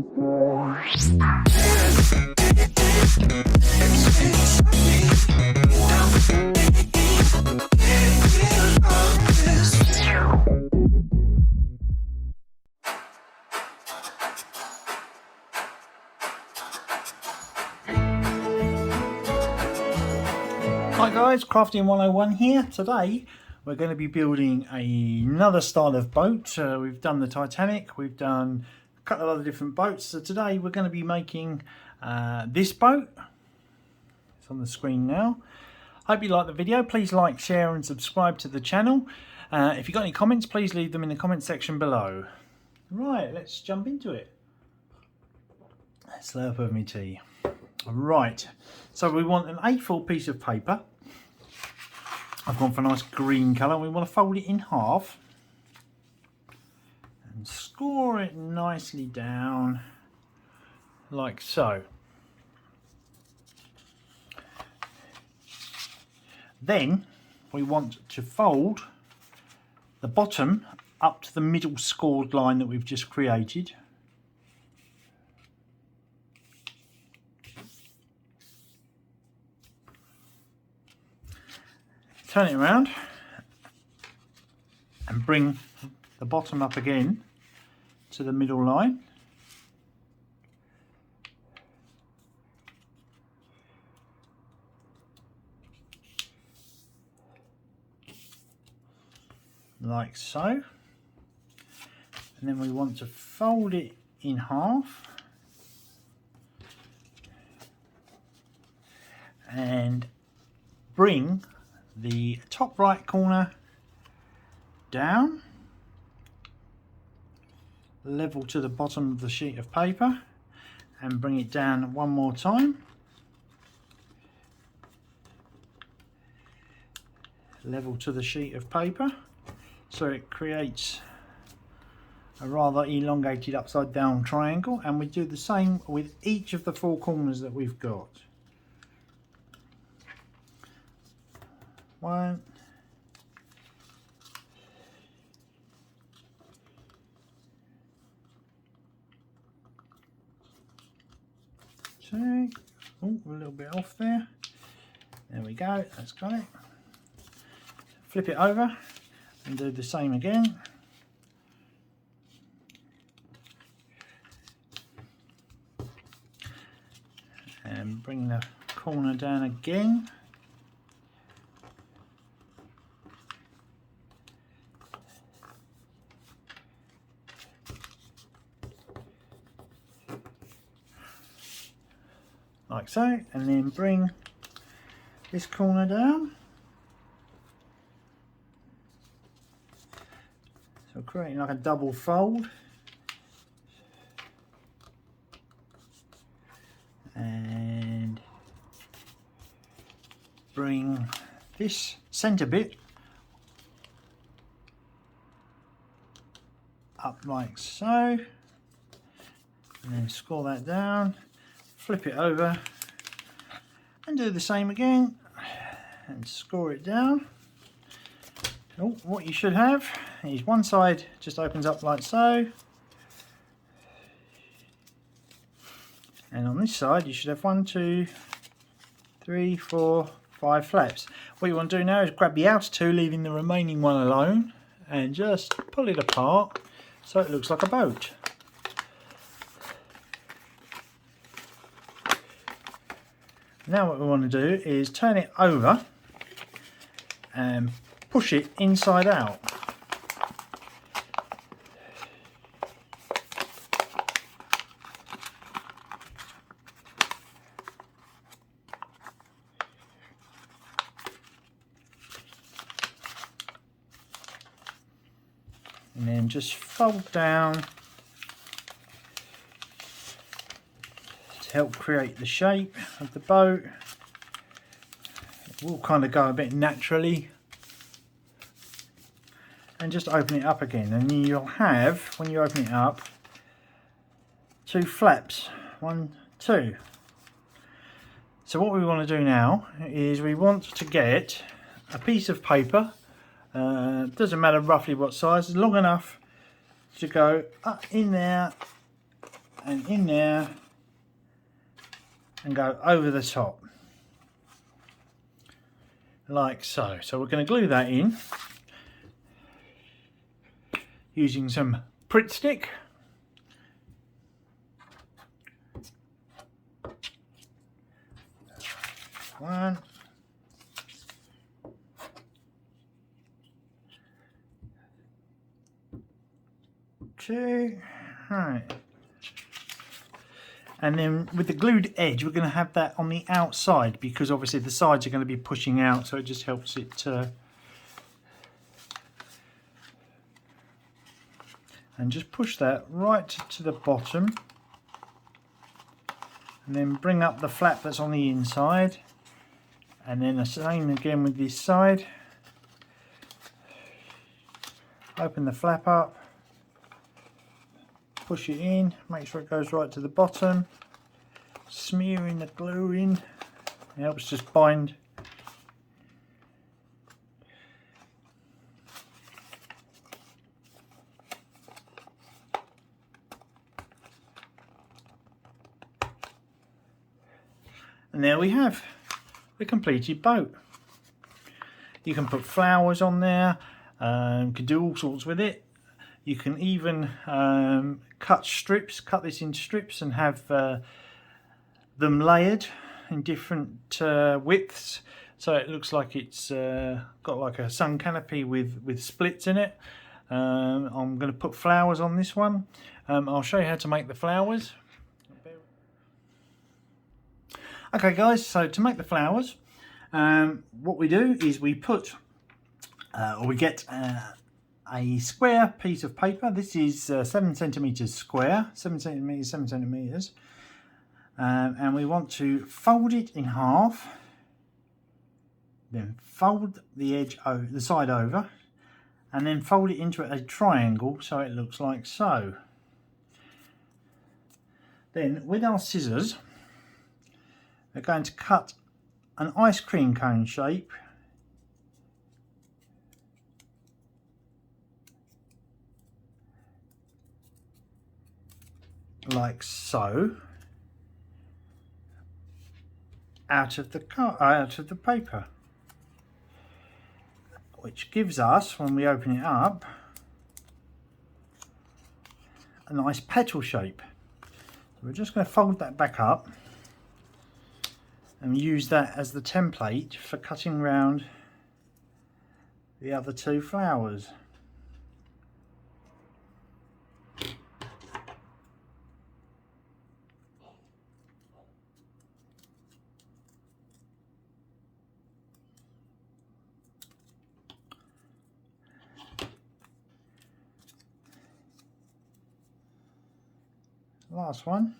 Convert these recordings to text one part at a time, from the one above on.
Hi guys, Crafting 101 here. Today we're going to be building another style of boat. We've done the Titanic, we've done a couple of other different boats. So today we're going to be making this boat. It's on the screen now. Hope you like the video. Please like, share and subscribe to the channel. If you've got any comments, please leave them in the comment section below. Right, let's jump into it. Slurp of me tea. Right, so we want an A4 piece of paper. I've gone for a nice green colour. We want to fold it in half and score it nicely down like so. Then we want to fold the bottom up to the middle scored line that we've just created. Turn it around and bring the bottom up again to the middle line. Like so. And then we want to fold it in half and bring the top right corner down level to the bottom of the sheet of paper and bring it down one more time level to the sheet of paper, so it creates a rather elongated upside down triangle. And we do the same with each of the four corners that we've got. One, two, oh, a little bit off there. There we go, that's got it. Flip it over and do the same again. And bring the corner down again. Like so, and then bring this corner down. So creating like a double fold. And bring this centre bit up like so. And then score that down. Flip it over and do the same again and score it down. Oh, what you should have is one side just opens up like so, and on this side you should have 1, 2, 3, 4, 5 flaps. What you want to do now is grab the outer two, leaving the remaining one alone, and just pull it apart so it looks like a boat. Now what we want to do is turn it over and push it inside out. And then just fold down to help create the shape of the boat. It will kind of go a bit naturally. And just open it up again, and you'll have, when you open it up, 2 flaps. 1, 2. So what we want to do now is we want to get a piece of paper, doesn't matter roughly what size, long enough to go up in there and in there and go over the top like so. So we're going to glue that in using some Pritt stick. One, two, right. And then with the glued edge, we're going to have that on the outside because obviously the sides are going to be pushing out, so it just helps it and just push that right to the bottom, and then bring up the flap that's on the inside, and then the same again with this side. Open the flap up, push it in, make sure it goes right to the bottom, smearing the glue in. It helps just bind. And there we have the completed boat. You can put flowers on there, you can do all sorts with it. You can even cut this into strips and have them layered in different widths, so it looks like it's got like a sun canopy with splits in it. I'm going to put flowers on this one. I'll show you how to make the flowers. Okay guys, so to make the flowers, what we do is we put, or we get a square piece of paper. This is 7 centimeters square, 7 centimeters, 7 centimeters, and we want to fold it in half, then fold the edge over, the side over, and then fold it into a triangle so it looks like so. Then with our scissors, we're going to cut an ice cream cone shape like so out of the paper, which gives us, when we open it up, a nice petal shape. So we're just going to fold that back up and use that as the template for cutting round the other two flowers. Last one.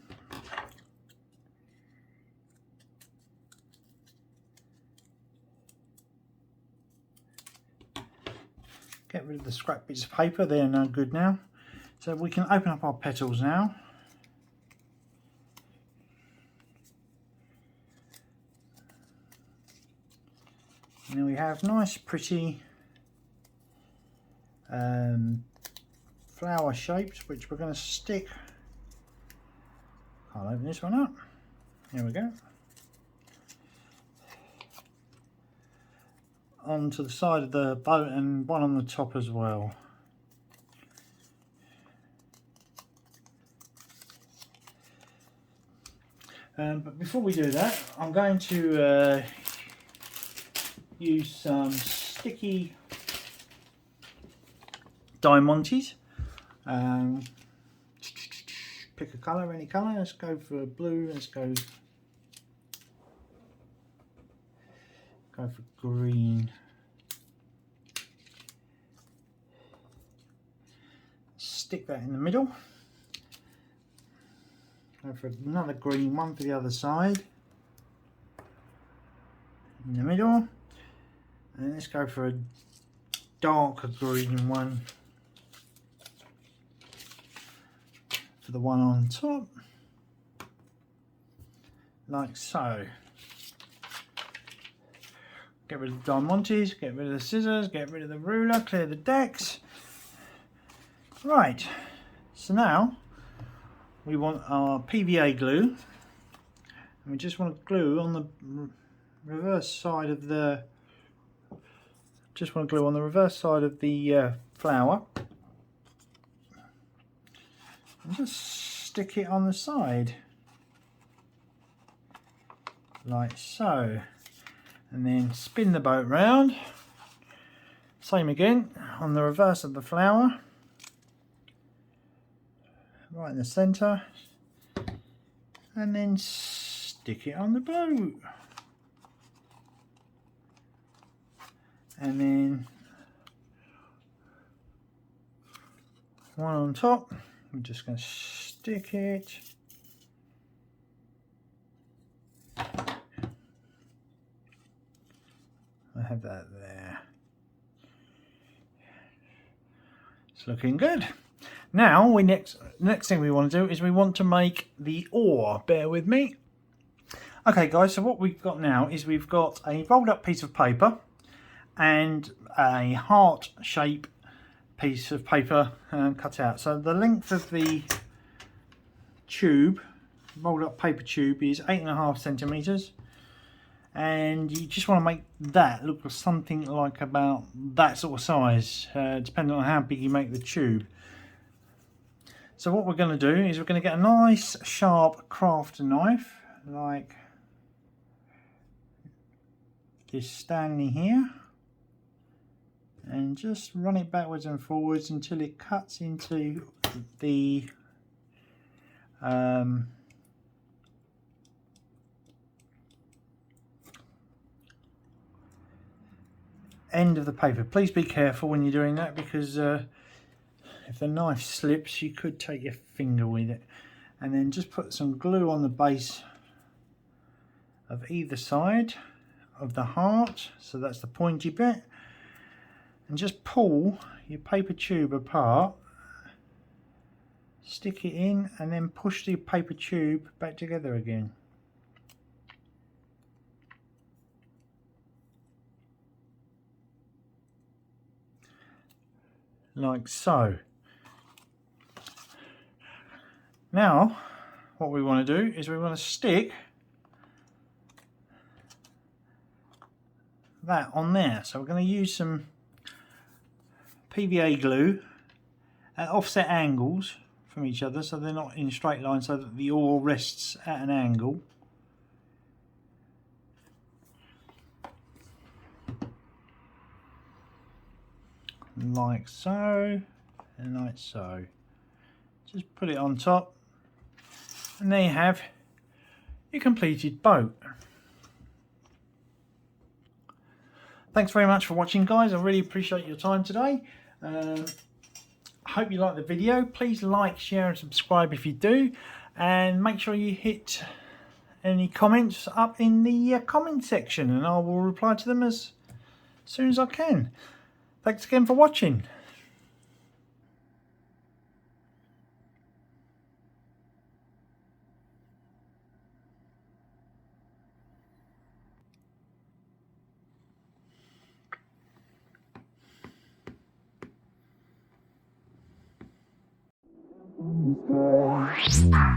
Get rid of the scrap bits of paper, they're no good now. So we can open up our petals now. And then we have nice pretty flower shapes, which we're going to stick. I'll open this one up. Here we go. Onto the side of the boat, and one on the top as well. But before we do that, I'm going to use some sticky diamantes. Pick a colour, any colour. Let's go for blue. Let's go for green. Stick that in the middle. Go for another green one for the other side. In the middle. And let's go for a darker green one for the one on top. Like so. Get rid of the diamantes, get rid of the scissors, get rid of the ruler, clear the decks. Right, so now we want our PVA glue, and we just want to glue on the reverse side of the flower, and just stick it on the side like so, and then spin the boat round. Same again on the reverse of the flower, right in the center, and then stick it on the boat, and then one on top. I'm just going to stick it. I have that there. It's looking good. Now next thing we want to do is we want to make the oar. Bear with me. Okay guys, so what we've got now is we've got a rolled up piece of paper and a heart shape piece of paper cut out. So the length of the tube, rolled up paper tube, is 8.5 centimeters, and you just want to make that look something like about that sort of size, depending on how big you make the tube. So what we're going to do is we're going to get a nice sharp craft knife like this Stanley here, and just run it backwards and forwards until it cuts into the end of the paper. Please be careful when you're doing that, because if the knife slips you could take your finger with it. And then just put some glue on the base of either side of the heart, so that's the pointy bit, and just pull your paper tube apart, stick it in, and then push the paper tube back together again. Like so. Now what we want to do is we want to stick that on there. So we're going to use some PVA glue at offset angles from each other, so they're not in a straight line, so that the oar rests at an angle. Like so, and like so. Just put it on top, and there you have your completed boat. Thanks very much for watching, guys. I really appreciate your time today. I hope you liked the video. Please like, share and subscribe if you do, and make sure you hit any comments up in the comment section, and I will reply to them as soon as I can. Thanks again for watching. Good.